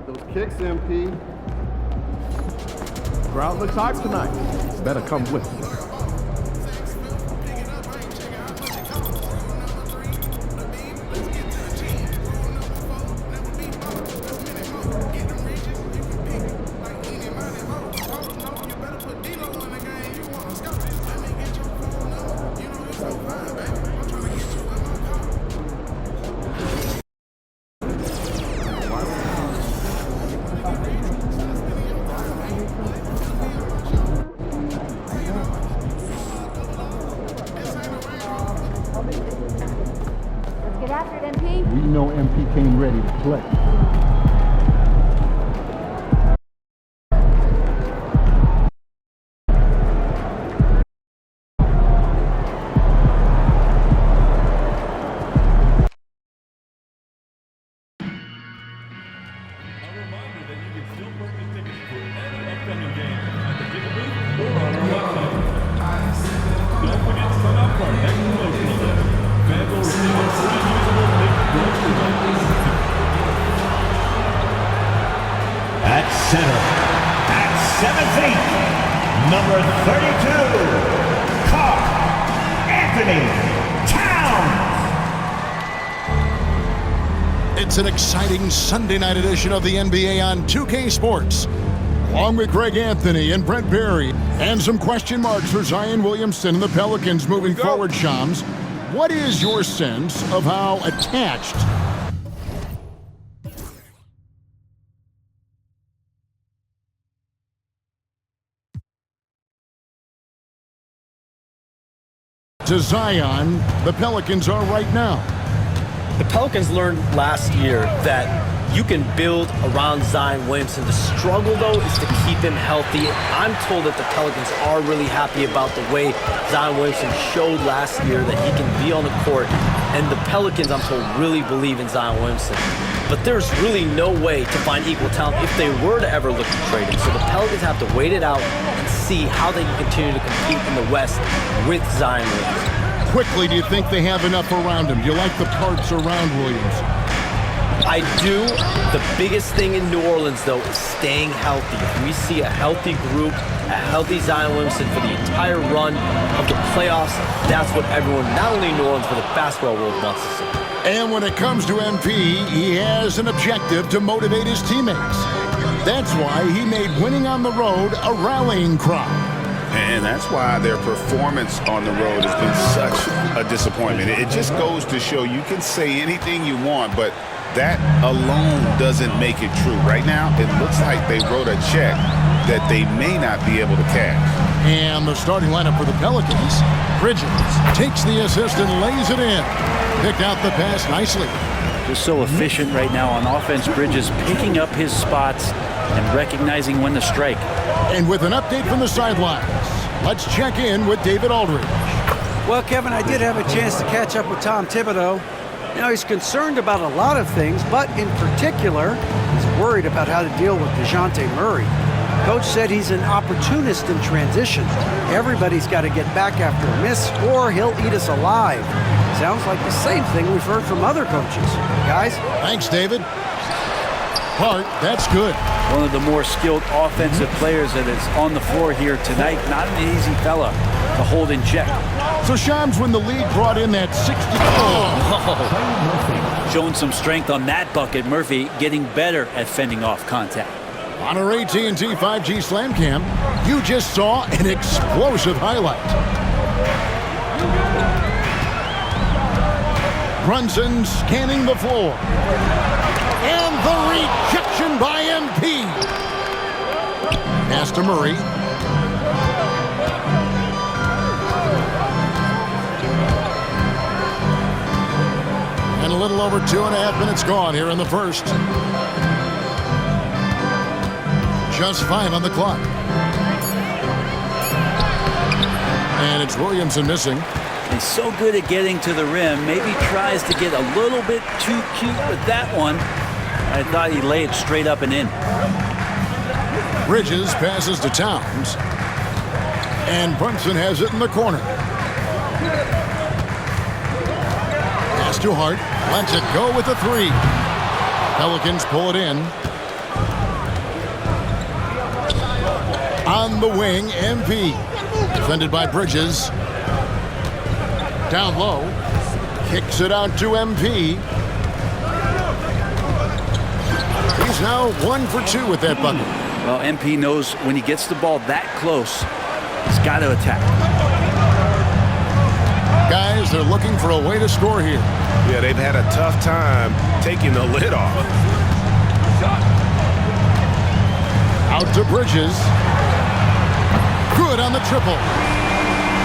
Those kicks, MP. Crowd looks hype tonight. Better come with me. Get after it, MP. We know MP came ready to play. At center, at 7 feet, number 32, Karl Anthony Towns. It's an exciting Sunday night edition of the NBA on 2K Sports. Along with Greg Anthony and Brent Barry, and some question marks for Zion Williamson and the Pelicans moving forward, Shams. What is your sense of how attached to Zion the Pelicans are right now? The Pelicans learned last year that you can build around Zion Williamson. The struggle, though, is to keep him healthy. I'm told that the Pelicans are really happy about the way Zion Williamson showed last year that he can be on the court. And the Pelicans, I'm told, really believe in Zion Williamson. But there's really no way to find equal talent if they were to ever look to trade him. So the Pelicans have to wait it out and see how they can continue to compete in the West with Zion Williamson. Quickly, do you think they have enough around him? Do you like the parts around Williams? I do. The biggest thing in New Orleans, though, is staying healthy. If we see a healthy group, a healthy Zion Williamson for the entire run of the playoffs, that's what everyone, not only in New Orleans, but the basketball world wants to see. And when it comes to MP, he has an objective to motivate his teammates. That's why he made winning on the road a rallying cry. And that's why their performance on the road has been such a disappointment. It just goes to show you can say anything you want, but that alone doesn't make it true. Right now, it looks like they wrote a check that they may not be able to cash. And the starting lineup for the Pelicans, Bridges takes the assist and lays it in. Picked out the pass nicely. Just so efficient right now on offense. Bridges picking up his spots and recognizing when to strike. And with an update from the sidelines, let's check in with David Aldridge. Well, Kevin, I did have a chance to catch up with Tom Thibodeau. You know, he's concerned about a lot of things, but in particular, he's worried about how to deal with DeJounte Murray. Coach said he's an opportunist in transition. Everybody's got to get back after a miss, or he'll eat us alive. Sounds like the same thing we've heard from other coaches. Guys? Thanks, David. Hart, that's good. One of the more skilled offensive players that is on the floor here tonight. Not an easy fella to hold in check. So Shams, when the league brought in that 60... Showing some strength on that bucket. Murphy getting better at fending off contact. On our AT&T 5G Slam Cam, you just saw an explosive highlight. Brunson scanning the floor. And the rejection by MP. Pass to Murray. And a little over 2.5 minutes gone here in the first. Just 5 on the clock. And it's Williamson missing. He's so good at getting to the rim. Maybe tries to get a little bit too cute with that one. I thought he'd lay it straight up and in. Bridges passes to Towns. And Brunson has it in the corner. Pass to Hart. Lets it go with the 3. Pelicans pull it in. On the wing, MP. Defended by Bridges. Down low. Kicks it out to MP. He's now 1 for 2 with that bucket. Well, MP knows when he gets the ball that close, he's got to attack. Guys, they're looking for a way to score here. Yeah, they've had a tough time taking the lid off. Out to Bridges. Good on the triple.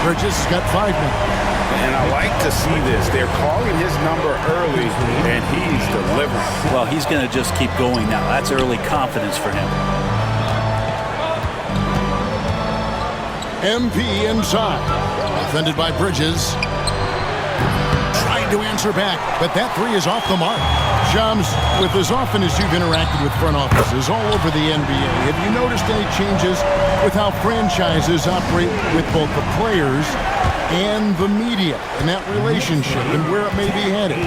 Bridges has got 5 now. And I like to see this. They're calling his number early, and he's delivering. Well, he's going to just keep going now. That's early confidence for him. MP inside. Defended by Bridges. Trying to answer back, but that 3 is off the mark. Shams, with as often as you've interacted with front offices all over the NBA, have you noticed any changes with how franchises operate with both the players and the media and that relationship and where it may be headed?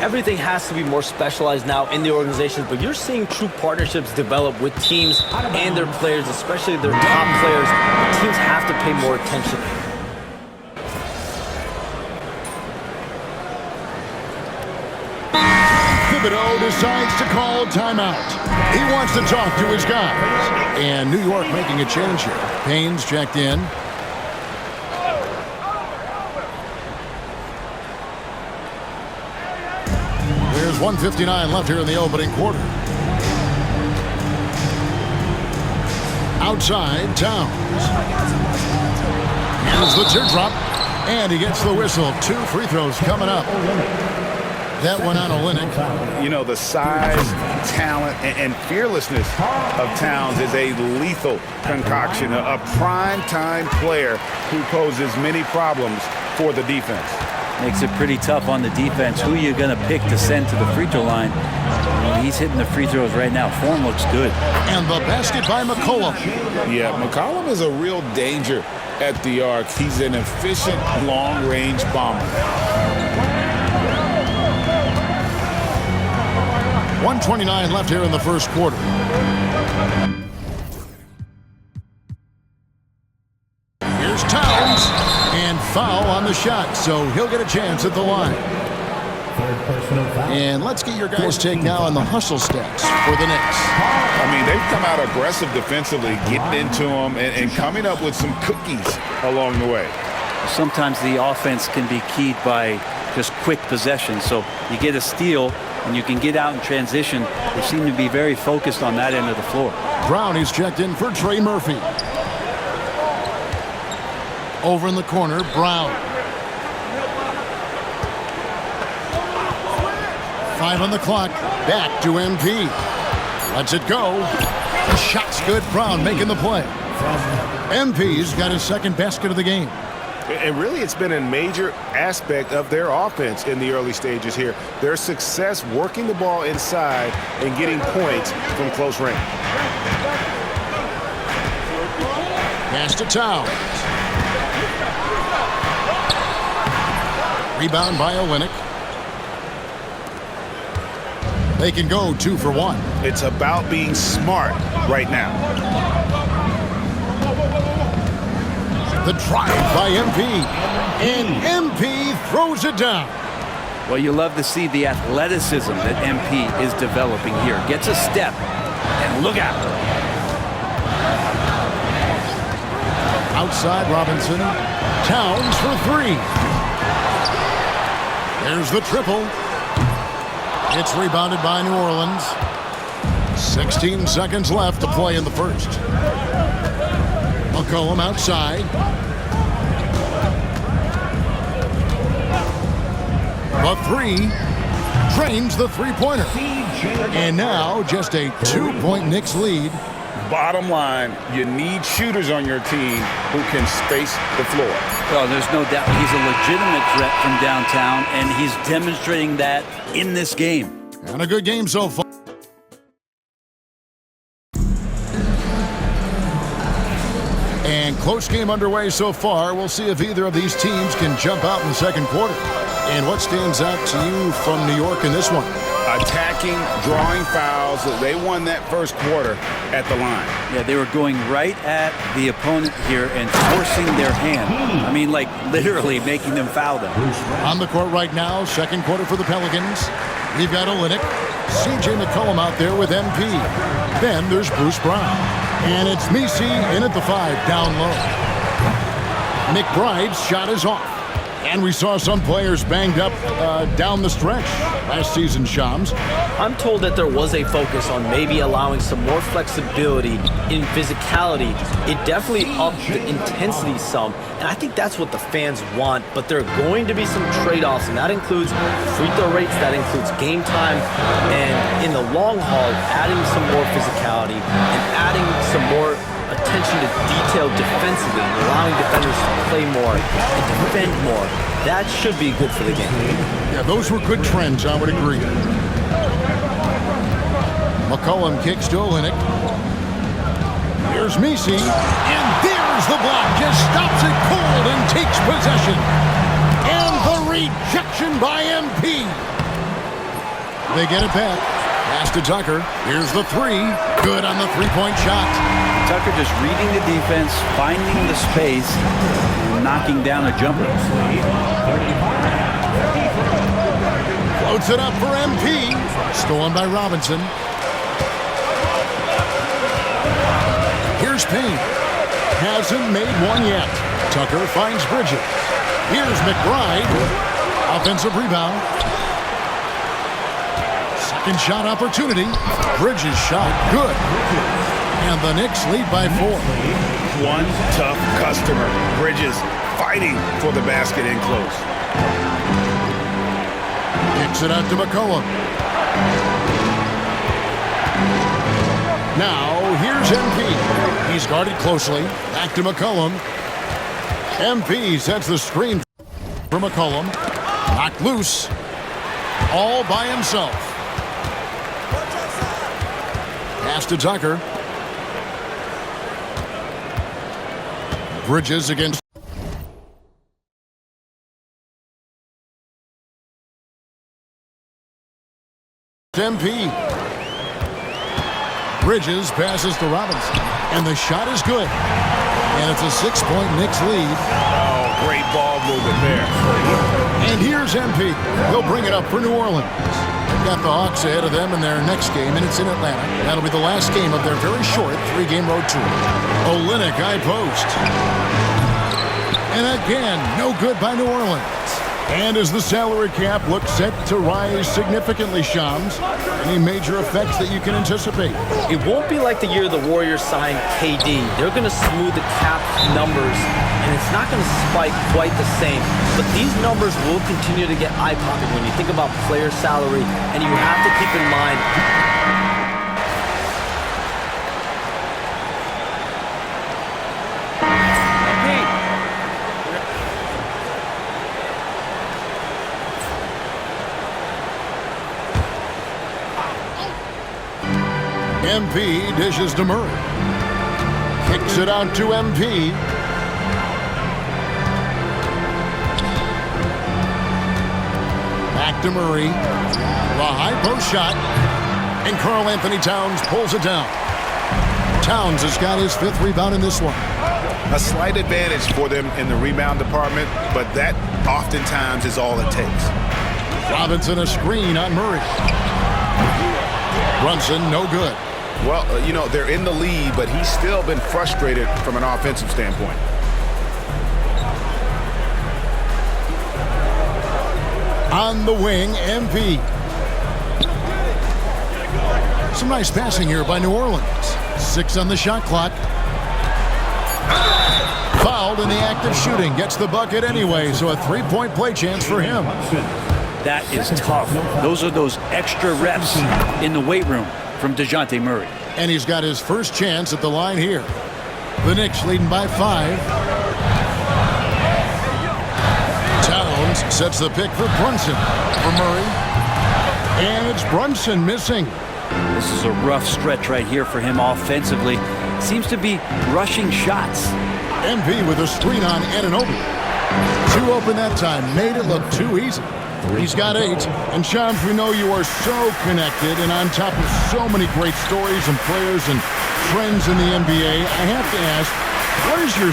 Everything has to be more specialized now in the organizations, but you're seeing true partnerships develop with teams and their players, especially their top players. The teams have to pay more attention. Thibodeau decides to call timeout. He wants to talk to his guys. And New York making a change here. Payne's checked in. There's 1:59 left here in the opening quarter. Outside, Towns. Here's the teardrop. And he gets the whistle. 2 free throws coming up. That one on Olynyk. You know, the size, talent, and fearlessness of Towns is a lethal concoction, a prime-time player who poses many problems for the defense. Makes it pretty tough on the defense. Who are you going to pick to send to the free throw line? Well, he's hitting the free throws right now. Form looks good. And the basket by McCollum. Yeah, McCollum is a real danger at the arc. He's an efficient long-range bomber. 1:29 left here in the first quarter. Here's Towns. And foul on the shot, so he'll get a chance at the line. And let's get your guys' take now on the hustle stats for the Knicks. I mean, they've come out aggressive defensively, getting into them and coming up with some cookies along the way. Sometimes the offense can be keyed by just quick possession. So you get a steal and you can get out in transition. They seem to be very focused on that end of the floor. Brown is checked in for Trey Murphy. Over in the corner, Brown. 5 on the clock. Back to MP. Lets it go. The shot's good. Brown making the play. MP's got his second basket of the game. And really, it's been a major aspect of their offense in the early stages here. Their success working the ball inside and getting points from close range. Pass to Towns. Rebound by Olynyk. They can go 2 for 1. It's about being smart right now. The drive by MP. And MP throws it down. Well, you love to see the athleticism that MP is developing here. Gets a step, and look out. Outside Robinson. Towns for 3. There's the triple. It's rebounded by New Orleans. 16 seconds left to play in the first. McCollum outside. The 3 drains the three-pointer. And now just a 2-point Knicks lead. Bottom line, you need shooters on your team who can space the floor. Well, there's no doubt he's a legitimate threat from downtown, and he's demonstrating that in this game. And a good game so far. And close game underway so far. We'll see if either of these teams can jump out in the second quarter. And what stands out to you from New York in this one? attacking, drawing fouls. They won that first quarter at the line. Yeah, they were going right at the opponent here and forcing their hand. I mean, like literally making them foul them. On the court right now, second quarter for the Pelicans. We've got Olynyk, C.J. McCollum out there with MP. Then there's Bruce Brown. And it's Messi in at the 5, down low. McBride's shot is off. And we saw some players banged up down the stretch last season, Shams. I'm told that there was a focus on maybe allowing some more flexibility in physicality. It definitely upped the intensity some, and I think that's what the fans want, but there are going to be some trade-offs, and that includes free throw rates, that includes game time, and in the long haul, adding some more physicality and adding some more attention to detail defensively and allowing defenders to play more and defend more. That should be good for the game. Yeah, those were good trends, I would agree. McCollum kicks to Olynyk. Here's Messi, and there's the block. Just stops it cold and takes possession. And the rejection by MP. They get it back. Pass to Tucker. Here's the 3. Good on the three-point shot. Tucker just reading the defense, finding the space, and knocking down a jumper. Floats it up for MP. Stolen by Robinson. Here's Payne. Hasn't made one yet. Tucker finds Bridges. Here's McBride. Offensive rebound. Second shot opportunity. Bridges shot. Good. And the Knicks lead by 4. One tough customer. Bridges fighting for the basket in close. Kicks it out to McCollum. Now, here's MP. He's guarded closely. Back to McCollum. MP sets the screen for McCollum. Knocked loose. All by himself. Pass to Tucker. Bridges against MP. Bridges passes to Robinson. And the shot is good. And it's a 6-point Knicks lead. Oh, great ball movement there. And here's MP. He'll bring it up for New Orleans. They've got the Hawks ahead of them in their next game, and it's in Atlanta. That'll be the last game of their very short 3-game road tour. Olynyk high post. And again, no good by New Orleans. And as the salary cap looks set to rise significantly, Shams, any major effects that you can anticipate? It won't be like the year the Warriors signed KD. They're going to smooth the cap numbers, and it's not going to spike quite the same. But these numbers will continue to get eye-popping when you think about player salary, and you have to keep in mind MP dishes to Murray. Kicks it out to MP. Back to Murray. The high post shot. And Karl Anthony Towns pulls it down. Towns has got his 5th rebound in this one. A slight advantage for them in the rebound department, but that oftentimes is all it takes. Robinson a screen on Murray. Brunson no good. Well, you know, they're in the lead, but he's still been frustrated from an offensive standpoint. On the wing, MP. Some nice passing here by New Orleans. 6 on the shot clock. Fouled in the act of shooting. Gets the bucket anyway, so a 3-point play chance for him. That is tough. Those are those extra reps in the weight room from DeJounte Murray. And he's got his first chance at the line here. The Knicks leading by 5. Towns sets the pick for Brunson. For Murray. And it's Brunson missing. This is a rough stretch right here for him offensively. Seems to be rushing shots. MP with a screen on Anunoby. 2 open that time. Made it look too easy. He's got 8. And Shams, we know you are so connected and on top of so many great stories and players and trends in the NBA. I have to ask, what is your...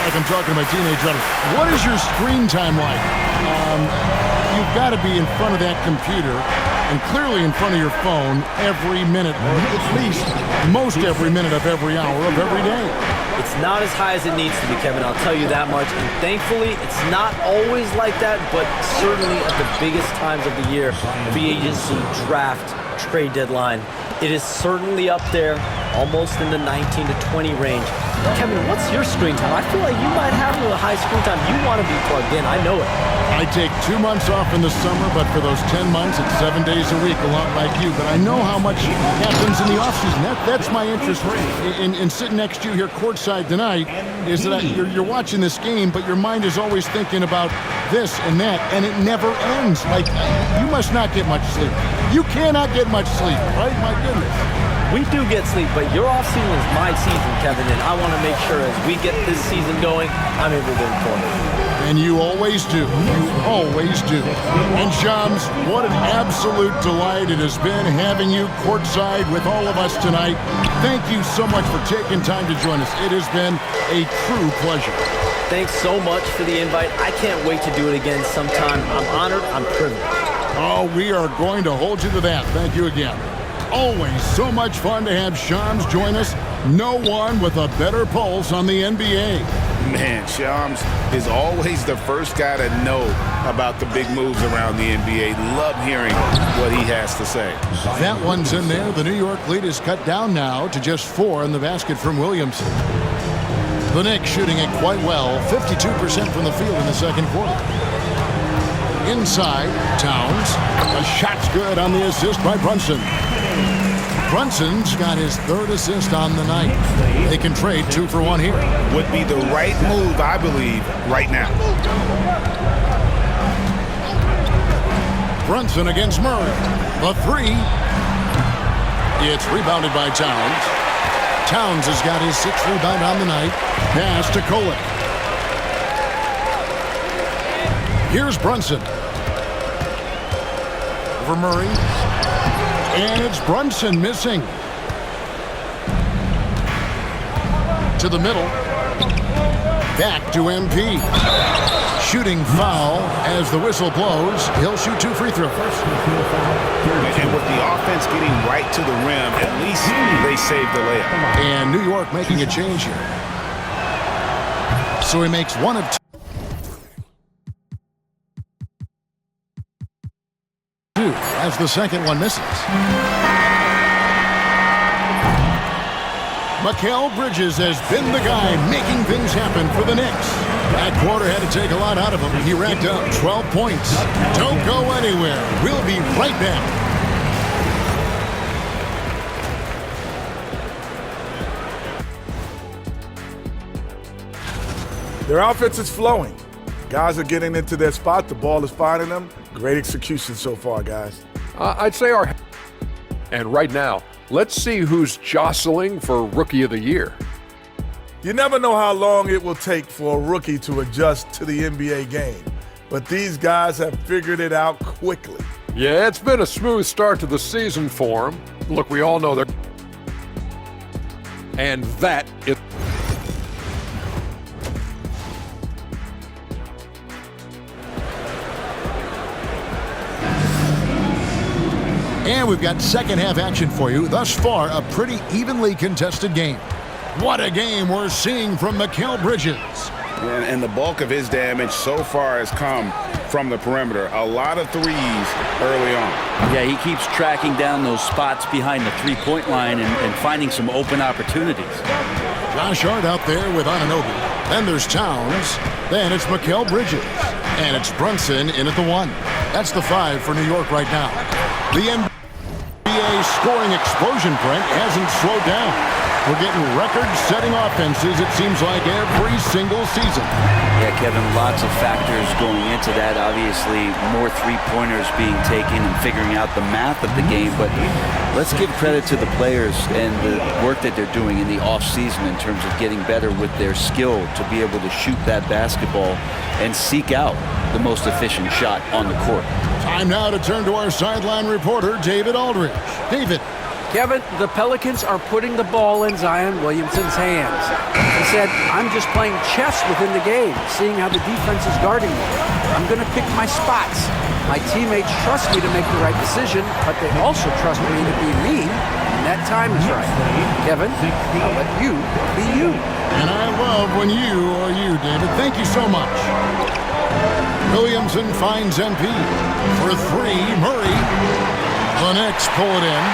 like I'm talking to my teenage daughter. What is your screen time like? You've got to be in front of that computer and clearly in front of your phone every minute, or at least most every minute of every hour of every day. It's not as high as it needs to be, Kevin, I'll tell you that much. And thankfully, it's not always like that, but certainly at the biggest times of the year, free agency, draft, trade deadline, it is certainly up there, almost in the 19 to 20 range. Kevin, what's your screen time? I feel like you might have a high screen time. You want to be plugged in. I know it. I take 2 months off in the summer, but for those 10 months, it's 7 days a week, a lot like you. But I know how much happens in the offseason. That's my interest in sitting next to you here courtside tonight, is that you're watching this game, but your mind is always thinking about this and that, and it never ends. Like, you must not get much sleep. You cannot get much sleep, right? My goodness. We do get sleep, but your offseason is my season, Kevin, and I want to make sure as we get this season going, I'm able to inform you. And you always do. You always do. And Shams, what an absolute delight it has been having you courtside with all of us tonight. Thank you so much for taking time to join us. It has been a true pleasure. Thanks so much for the invite. I can't wait to do it again sometime. I'm honored. I'm privileged. Oh, we are going to hold you to that. Thank you again. Always so much fun to have Shams join us. No one with a better pulse on the NBA. Man, Shams is always the first guy to know about the big moves around the NBA. Love hearing what he has to say. That one's in there. The New York lead is cut down now to just 4 in the basket from Williamson. The Knicks shooting it quite well, 52% from the field in the second quarter. Inside, Towns. A shot's good on the assist by Brunson. Brunson's got his 3rd assist on the night. They can trade 2 for 1 here. Would be the right move, I believe, right now. Brunson against Murray. The 3. It's rebounded by Towns. Towns has got his 6th rebound on the night. Pass to Kolek. Here's Brunson. Over Murray. And it's Brunson missing. To the middle. Back to MP. Shooting foul as the whistle blows. He'll shoot 2 free throws. And with the offense getting right to the rim, at least they saved the layup. And New York making a change here. So he makes 1 of 2 as the second one misses. Mikal Bridges has been the guy making things happen for the Knicks. That quarter had to take a lot out of him. He racked up 12 points. Don't go anywhere. We'll be right back. Their offense is flowing. Guys are getting into their spot. The ball is finding them. Great execution so far, guys. I'd say our... And right now, let's see who's jostling for Rookie of the Year. You never know how long it will take for a rookie to adjust to the NBA game, but these guys have figured it out quickly. Yeah, it's been a smooth start to the season for them. Look, we all know they're... And that is... And we've got second half action for you. Thus far, a pretty evenly contested game. What a game we're seeing from Mikal Bridges. And the bulk of his damage so far has come from the perimeter. A lot of threes early on. Yeah, he keeps tracking down those spots behind the three-point line and finding some open opportunities. Josh Hart out there with Anunoby. Then there's Towns. Then it's Mikal Bridges. And it's Brunson in at the 1. That's the 5 for New York right now. The NBA scoring explosion, Brent, hasn't slowed down. We're getting record-setting offenses, it seems like, every single season. Yeah, Kevin, lots of factors going into that. Obviously, more three-pointers being taken and figuring out the math of the game. But let's give credit to the players and the work that they're doing in the off-season in terms of getting better with their skill to be able to shoot that basketball and seek out the most efficient shot on the court. Time now to turn to our sideline reporter, David Aldridge. David. Kevin, the Pelicans are putting the ball in Zion Williamson's hands. He said, I'm just playing chess within the game, seeing how the defense is guarding me. I'm going to pick my spots. My teammates trust me to make the right decision, but they also trust me to be me, and that time is right. Kevin, I'll let you be you. And I love when you are you, David. Thank you so much. Williamson finds MP. For three, Murray. The Knicks pull it in.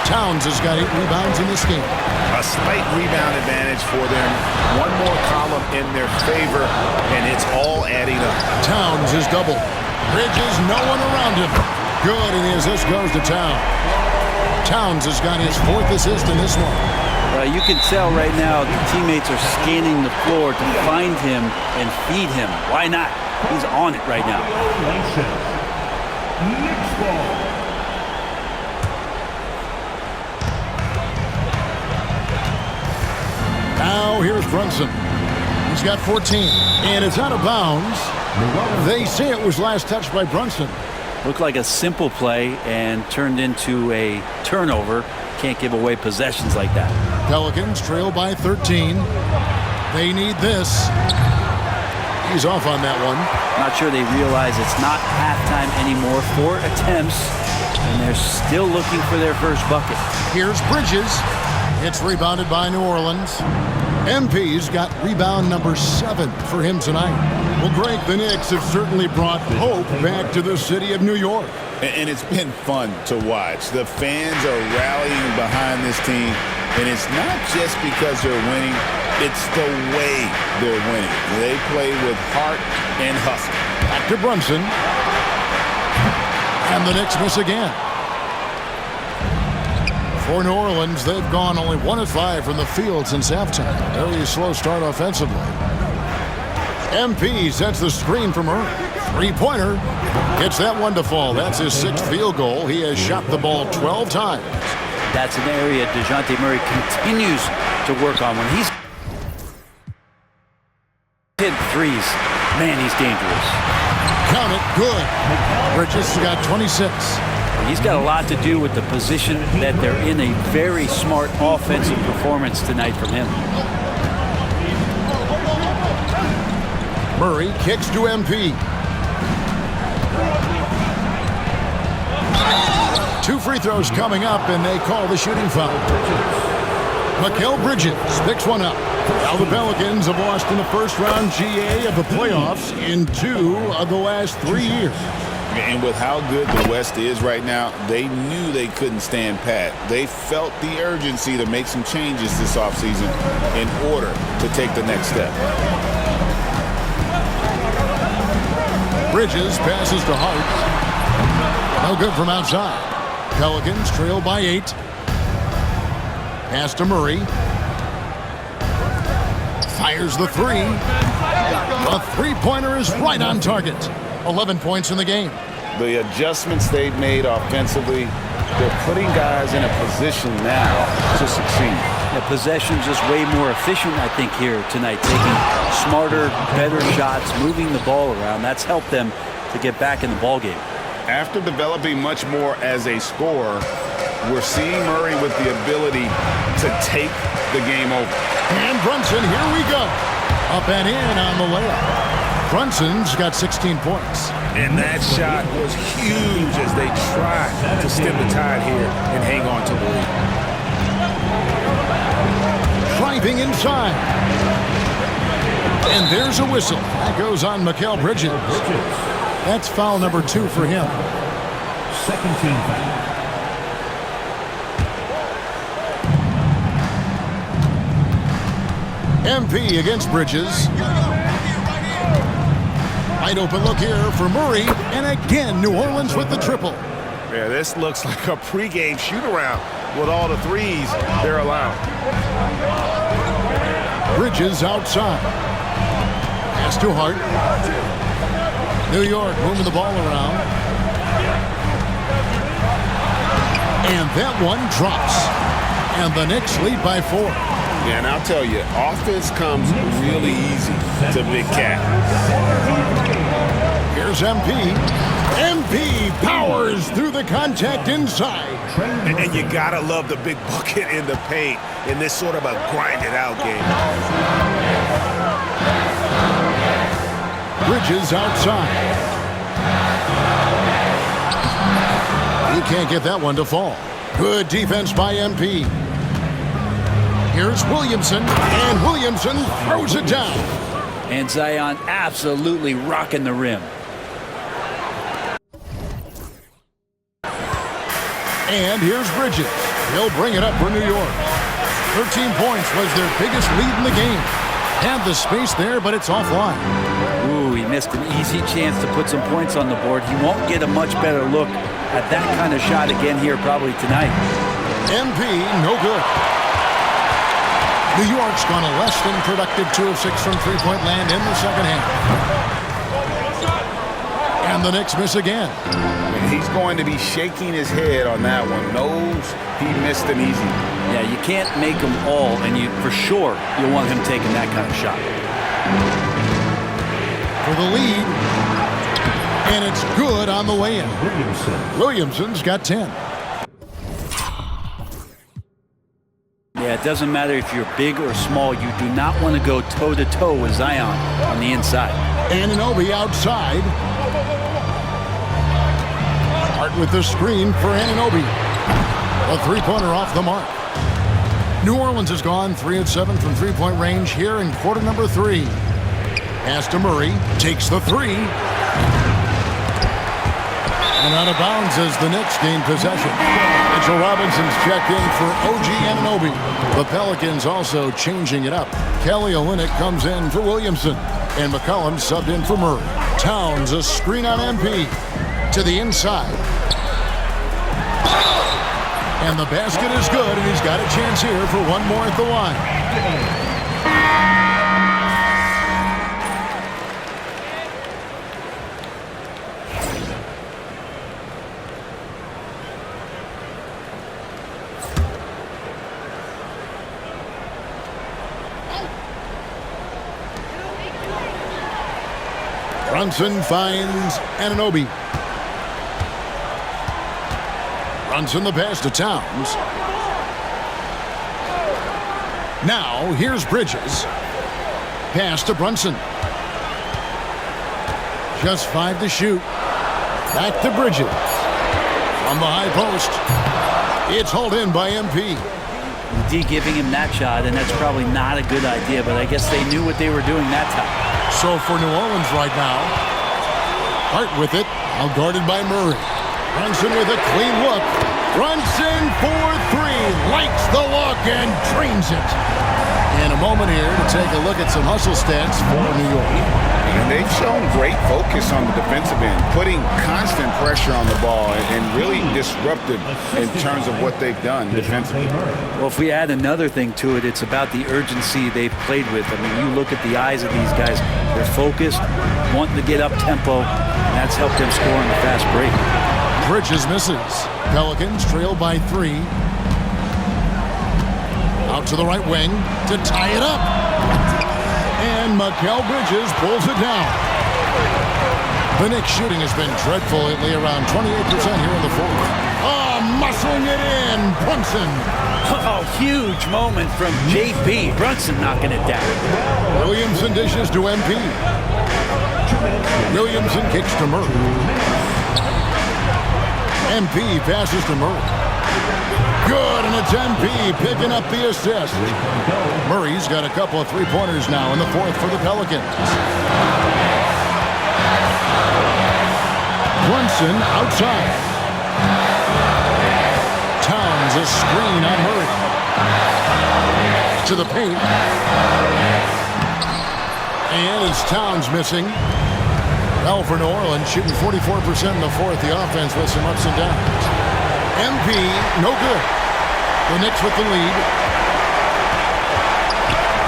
Towns has got 8 rebounds in this game. A slight rebound advantage for them. One more column in their favor, and it's all adding up. Towns is doubled. Bridges, no one around him. Good, and the assist goes to Towns. Towns has got his 4th assist in this one. You can tell right now the teammates are scanning the floor to find him and feed him. Why not? He's on it right now. Knicks ball. Now here's Brunson. He's got 14, and it's out of bounds. They say it was last touched by Brunson. Looked like a simple play and turned into a turnover. Can't give away possessions like that. Pelicans trail by 13. They need this. He's off on that one. Not sure they realize it's not halftime anymore. 4 attempts, and they're still looking for their first bucket. Here's Bridges. It's rebounded by New Orleans. MP's got rebound number 7 for him tonight. Well, Greg, the Knicks have certainly brought hope back to the city of New York. And it's been fun to watch. The fans are rallying behind this team, and it's not just because they're winning, it's the way they're winning. They play with heart and hustle. Back to Brunson. And the Knicks miss again. For New Orleans, they've gone only 1 of 5 from the field since halftime. Very slow start offensively. MP sets the screen from Murray. 3-pointer. Gets that one to fall. That's his 6th field goal. He has shot the ball 12 times. That's an area DeJounte Murray continues to work on. When he's hit threes, man, he's dangerous. Count it. Good. Bridges got 26. He's got a lot to do with the position that they're in. A very smart offensive performance tonight from him. Murray kicks to MP. 2 free throws coming up, and they call the shooting foul. Mikal Bridges picks one up. Now the Pelicans have lost in the first round GA of the playoffs in 2 of the last 3 years. And with how good the West is right now, they knew they couldn't stand pat. They felt the urgency to make some changes this offseason in order to take the next step. Bridges passes to Hart. No good from outside. Pelicans trail by 8. Pass to Murray. Fires the 3. A 3-pointer is right on target. 11 points in the game. The adjustments they've made offensively, they're putting guys in a position now to succeed. The possession just way more efficient, I think, here tonight. Taking smarter, better shots, moving the ball around. That's helped them to get back in the ball game. After developing much more as a scorer, we're seeing Murray with the ability to take the game over. And Brunson, here we go. Up and in on the layup. Brunson's got 16 points. And that shot was huge as they tried to stem the tide here and hang on to the lead. Driving inside. And there's a whistle. That goes on Mikal Bridges. That's foul number 2 for him. Second team foul. MP against Bridges. Wide open look here for Murray. And again, New Orleans with the triple. Yeah, this looks like a pregame shoot-around. with all the threes they're allowing. Bridges outside. Pass to Hart. New York moving the ball around. And that one drops. And the Knicks lead by 4. Yeah, and I'll tell you, offense comes really easy to Big Cat. Here's MP. MP powers through the contact inside. And you gotta love the big bucket in the paint in this sort of a grinded-out game. Bridges outside. He can't get that one to fall. Good defense by MP. Here's Williamson, and Williamson throws it down. And Zion absolutely rocking the rim. And here's Bridges. He'll bring it up for New York. 13 points was their biggest lead in the game. Had the space there, but it's offline. Ooh, he missed an easy chance to put some points on the board. He won't get a much better look at that kind of shot again here probably tonight. MP, no good. New York's gone a less than productive 2 of 6 from three-point land in the second half. And the Knicks miss again. He's going to be shaking his head on that one. Knows he missed an easy. Yeah, you can't make them all, and for sure you want him taking that kind of shot. For the lead. And it's good on the way in. Williamson's got 10. Yeah, it doesn't matter if you're big or small. You do not want to go toe-to-toe with Zion on the inside. Anunoby outside. Hart with the screen for Anunoby. A three-pointer off the mark. New Orleans has gone 3 of 7 from three-point range here in quarter number 3. Pass to Murray. Takes the 3. And out of bounds as the Knicks gain possession. Mitchell Robinson's checked in for OG Anunoby. The Pelicans also changing it up. Kelly Olynyk comes in for Williamson. And McCollum subbed in for Murray. Towns a screen on MP. To the inside. And the basket is good, and he's got a chance here for one more at the line. Brunson finds Anunoby. Brunson the pass to Towns. Now here's Bridges. Pass to Brunson. Just 5 to shoot. Back to Bridges. From the high post. It's hauled in by MP. D giving him that shot, and that's probably not a good idea, but I guess they knew what they were doing that time. So for New Orleans right now, Hart with it, now guarded by Murray. Brunson with a clean look. Brunson for 3, likes the look and drains it. In a moment here to take a look at some hustle stats for New York. And they've shown great focus on the defensive end, putting constant pressure on the ball and really disruptive in terms of what they've done defensively. Well, if we add another thing to it, it's about the urgency they've played with. I mean, you look at the eyes of these guys. They're focused, wanting to get up tempo, and that's helped them score on the fast break. Bridges misses. Pelicans trail by 3. Out to the right wing to tie it up. And Mikal Bridges pulls it down. The Knicks shooting has been dreadful lately, around 28% here in the fourth. Oh, muscling it in, Brunson. Oh, huge moment from JP. Brunson knocking it down. Williamson dishes to MP. Williamson kicks to Murray. MP passes to Murray. Good, and it's MP picking up the assist. Murray's got a couple of three-pointers now in the fourth for the Pelicans. Brunson outside. Towns a screen on Murray. To the paint. And it's Towns missing. Well, for New Orleans, shooting 44% in the fourth. The offense with some ups and downs. MP, no good. The Knicks with the lead.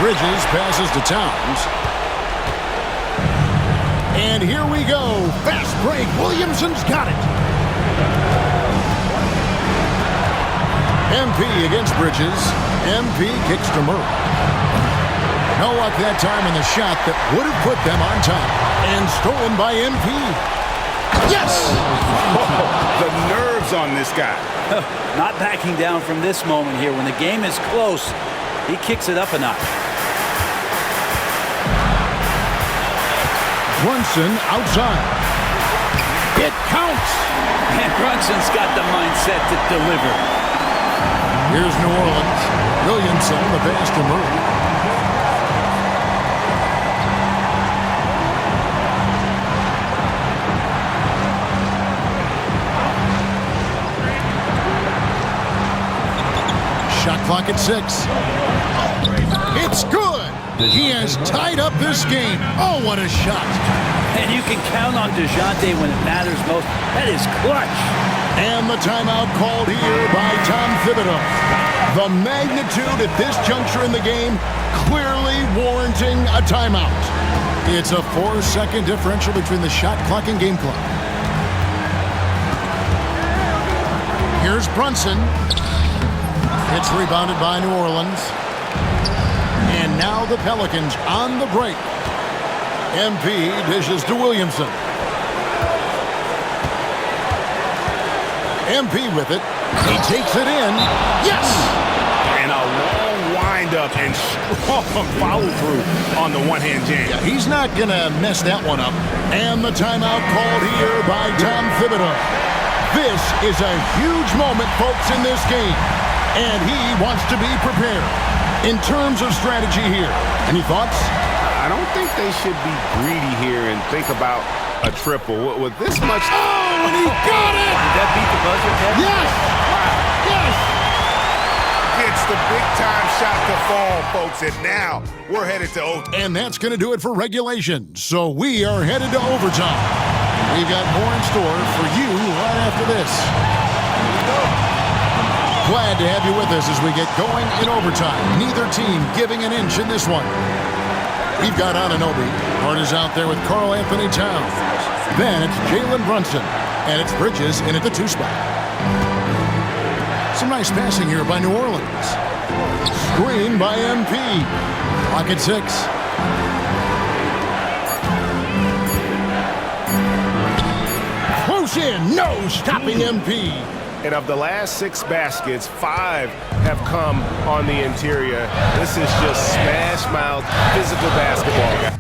Bridges passes to Towns. And here we go. Fast break. Williamson's got it. MP against Bridges. MP kicks to Murray. No luck that time on the shot that would have put them on top. And stolen by MP. Yes! The nerves on this guy. Not backing down from this moment here. When the game is close, he kicks it up a notch. Brunson outside. It counts! And Brunson's got the mindset to deliver. Here's New Orleans. Williamson, the pass to Murray. Shot clock at 6. It's good! He has tied up this game. Oh, what a shot. And you can count on DeJounte when it matters most. That is clutch. And the timeout called here by Tom Thibodeau. The magnitude at this juncture in the game clearly warranting a timeout. It's a 4-second differential between the shot clock and game clock. Here's Brunson. It's rebounded by New Orleans. And now the Pelicans on the break. MP dishes to Williamson. MP with it. He takes it in. Yes! And a long windup and strong follow-through on the one-hand jam. Yeah, he's not going to mess that one up. And the timeout called here by Tom Thibodeau. This is a huge moment, folks, in this game. And he wants to be prepared. In terms of strategy here, any thoughts? I don't think they should be greedy here and think about a triple. With this much... Oh, and he got it! Did that beat the buzzer, Ted? Yes! Yes! Gets the big-time shot to fall, folks, and now we're headed to overtime. And that's going to do it for regulation. So we are headed to overtime. We've got more in store for you right after this. Glad to have you with us as we get going in overtime. Neither team giving an inch in this one. We've got Anunoby. Hart is out there with Karl Anthony Towns. Then it's Jalen Brunson. And it's Bridges in at the 2 spot. Some nice passing here by New Orleans. Screen by MP. Clock at 6. Close in. No stopping MP. And of the last 6 baskets, 5 have come on the interior. This is just smash mouth, physical basketball, guys.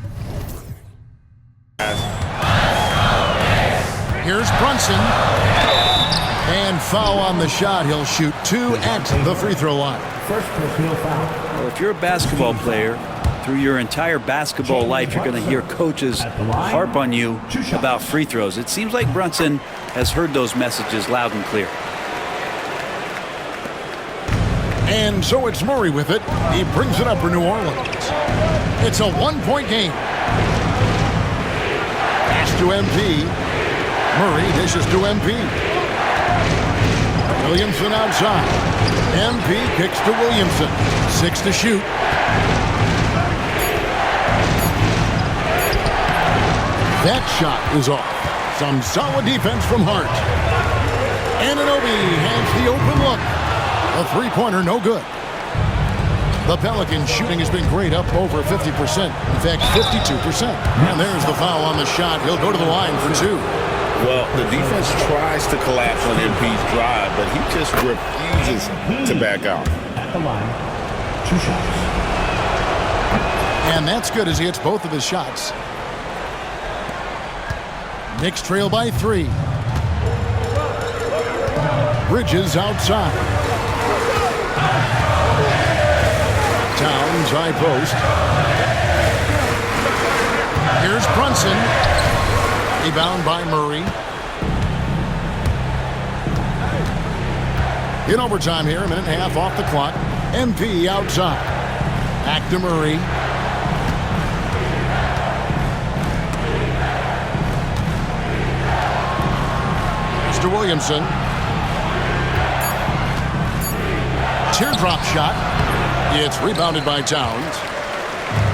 Here's Brunson. And foul on the shot. He'll shoot 2 at the free throw line. First personal foul. Well, if you're a basketball player, through your entire basketball life, you're going to hear coaches harp on you about free throws. It seems like Brunson has heard those messages loud and clear. And so it's Murray with it. He brings it up for New Orleans. It's a 1-point game. Pass to MP. Murray dishes to MP. Williamson outside. MP kicks to Williamson. 6 to shoot. That shot is off. Some solid defense from Hart. Anunoby has the open look. A three-pointer, no good. The Pelicans shooting has been great, up over 50%. In fact, 52%. And there's the foul on the shot. He'll go to the line for 2. Well, the defense tries to collapse on MP's drive, but he just refuses to back out. At the line, 2 shots. And that's good as he hits both of his shots. Knicks trail by 3. Bridges outside. Towns high post. Here's Brunson. Rebound by Murray. In overtime here, a minute and a half off the clock. MP outside. Back to Murray. Mr. Williamson. teardrop shot. It's rebounded by Towns.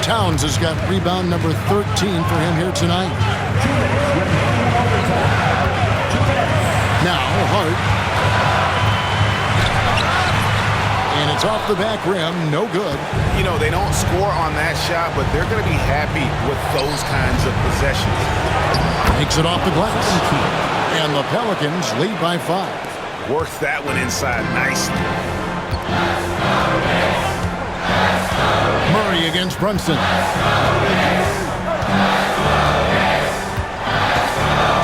Towns has got rebound number 13 for him here tonight. Now Hart. And it's off the back rim, no good. You know, they don't score on that shot, but they're going to be happy with those kinds of possessions. Makes it off the glass. And the Pelicans lead by 5. Works that one inside nicely. Murray against Brunson.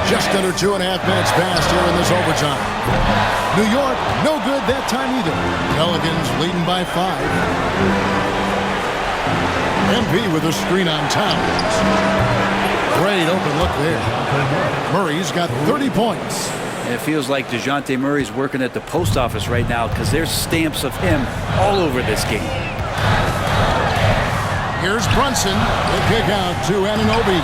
Just under 2.5 minutes passed here in this overtime. New York, no good that time either. Pelicans leading by 5. MP with a screen on Towns. Great open look there. Murray's got 30 points. And it feels like DeJounte Murray's working at the post office right now because there's stamps of him all over this game. Here's Brunson. They kick out to Anunoby.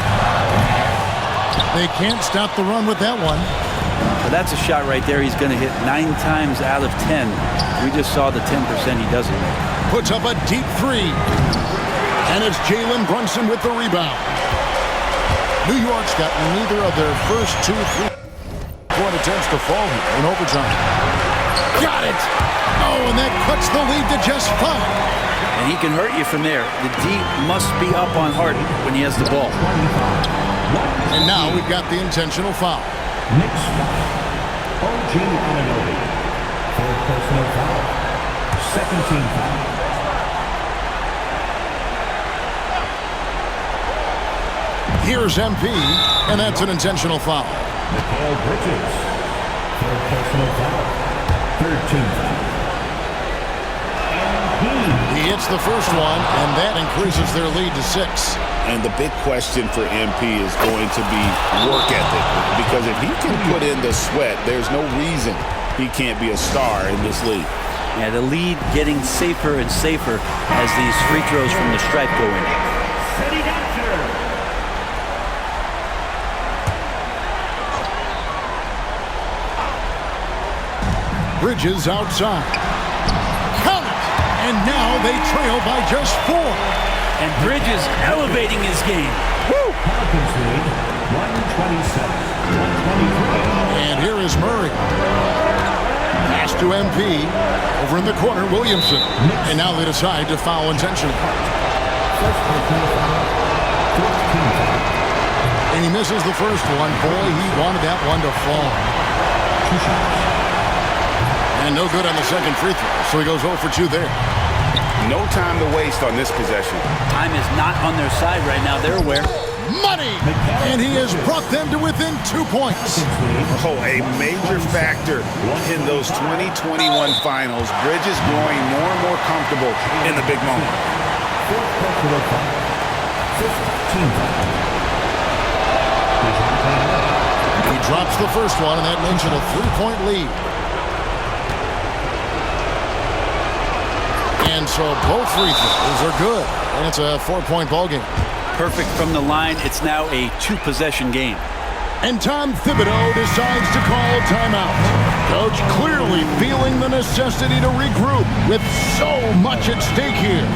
They can't stop the run with that one. But that's a shot right there he's going to hit 9 times out of 10. We just saw the 10% he doesn't make. Puts up a deep 3. And it's Jalen Brunson with the rebound. New York's got neither of their first 2 3-point attempts to fall here in overtime. Got it! Oh, and that cuts the lead to just 5. And he can hurt you from there. The D must be up on Harden when he has the ball. And now we've got the intentional foul. Next foul. OG Anunoby. 4th personal foul. 2nd team foul. Here's MP, and that's an intentional foul. Mikal Bridges. 3rd personal foul. 3rd team foul. He hits the first one, and that increases their lead to 6. And the big question for MP is going to be work ethic. Because if he can put in the sweat, there's no reason he can't be a star in this league. Yeah, the lead getting safer and safer as these free throws from the stripe go in. Bridges outside. Count it! And now they trail by just 4. And Bridges elevating his game. Woo! Pelicans lead 127-123. And here is Murray. Pass to MP. Over in the corner, Williamson. And now they decide to foul intentionally. And he misses the first one. Boy, he wanted that one to fall. 2 shots. And no good on the second free throw, so he goes 0 for 2 there. No time to waste on this possession. Time is not on their side right now. They're aware. Money! And he has brought them to within 2 points. Oh, a major factor in those 2021 finals. Bridges growing more and more comfortable in the big moment. 4th personal foul. 5th team foul. He drops the first one, and that makes it a 3-point lead. And so both free throws are good. And it's a 4-point ball game. Perfect from the line. It's now a 2-possession game. And Tom Thibodeau decides to call timeout. Coach clearly feeling the necessity to regroup with so much at stake here.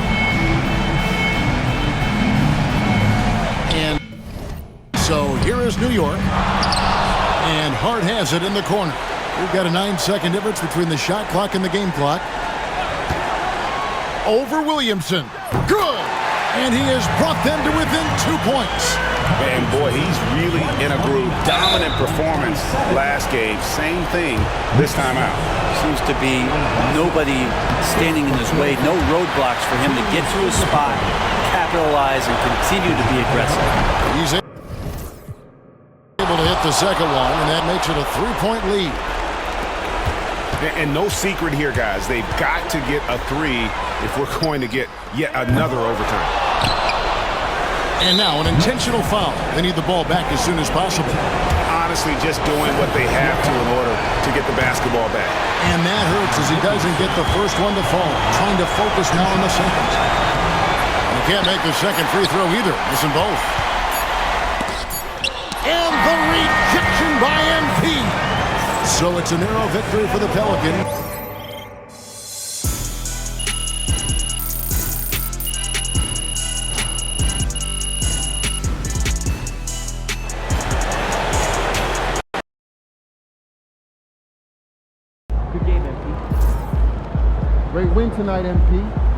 And so here is New York. And Hart has it in the corner. We've got a 9-second difference between the shot clock and the game clock. Over Williamson. Good! And he has brought them to within 2 points. And boy, he's really in a groove. Dominant performance last game. Same thing this time out. Seems to be nobody standing in his way. No roadblocks for him to get to his spot, capitalize, and continue to be aggressive. He's able to hit the second one, and that makes it a 3-point lead. And no secret here, guys. They've got to get a 3 if we're going to get yet another overtime. And now an intentional foul. They need the ball back as soon as possible. Honestly, just doing what they have to in order to get the basketball back. And that hurts as he doesn't get the first one to fall. Trying to focus now on the second. He can't make the second free throw either. Missing both. And the rejection by MP. So it's a narrow victory for the Pelicans. tonight, MP.